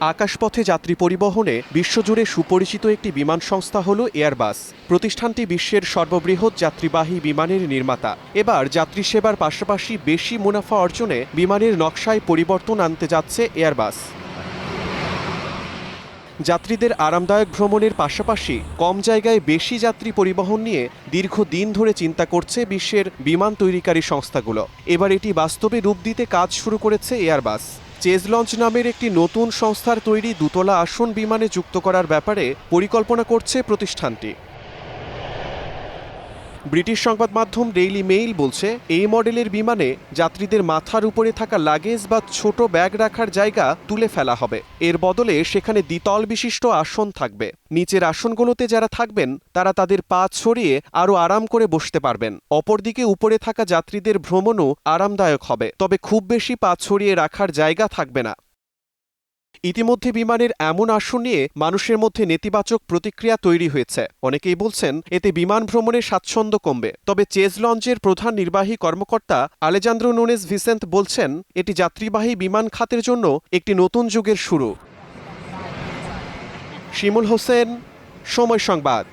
আকাশপথে যাত্রী পরিবহনে বিশ্বজুড়ে সুপরিচিত একটি বিমান সংস্থা হল এয়ারবাস। প্রতিষ্ঠানটি বিশ্বের সর্ববৃহৎ যাত্রীবাহী বিমানের নির্মাতা। এবার যাত্রী সেবার পাশাপাশি বেশি মুনাফা অর্জনে বিমানের নকশায় পরিবর্তন আনতে যাচ্ছে এয়ারবাস। যাত্রীদের আরামদায়ক ভ্রমণের পাশাপাশি কম জায়গায় বেশি যাত্রী পরিবহন নিয়ে দীর্ঘদিন ধরে চিন্তা করছে বিশ্বের বিমান তৈরিকারী সংস্থাগুলো। এবার এটি বাস্তবে রূপ দিতে কাজ শুরু করেছে এয়ারবাস। চেজ লঞ্চ নামের একটি নতুন সংস্থার তৈরি দুতলা আসন বিমানে যুক্ত করার ব্যাপারে পরিকল্পনা করছে প্রতিষ্ঠানটি। ব্রিটিশ সংবাদ মাধ্যম ডেইলি মেইল বলছে, এই মডেলের বিমানে যাত্রীদের মাথার উপরে থাকা লাগেজ বা ছোট ব্যাগ রাখার জায়গা তুলে ফেলা হবে। এর বদলে সেখানে দ্বিতল বিশিষ্ট আসন থাকবে। নিচের আসনগুলোতে যারা থাকবেন তারা তাদের পা ছড়িয়ে আরও আরাম করে বসতে পারবেন। অপরদিকে উপরে থাকা যাত্রীদের ভ্রমণও আরামদায়ক হবে, তবে খুব বেশি পা ছড়িয়ে রাখার জায়গা থাকবে না। ইতিমধ্যে বিমানের এমন আসন নিয়ে মানুষের মধ্যে নেতিবাচক প্রতিক্রিয়া তৈরি হয়েছে। অনেকেই বলছেন এতে বিমান ভ্রমণে স্বাচ্ছন্দ্য কমবে। তবে চেজ লঞ্চের প্রধান নির্বাহী কর্মকর্তা আলেজান্দ্রো নুনেজ ভিসেন্ত বলছেন, এটি যাত্রীবাহী বিমান খাতের জন্য একটি নতুন যুগের শুরু। শিমুল হোসেন, সময় সংবাদ।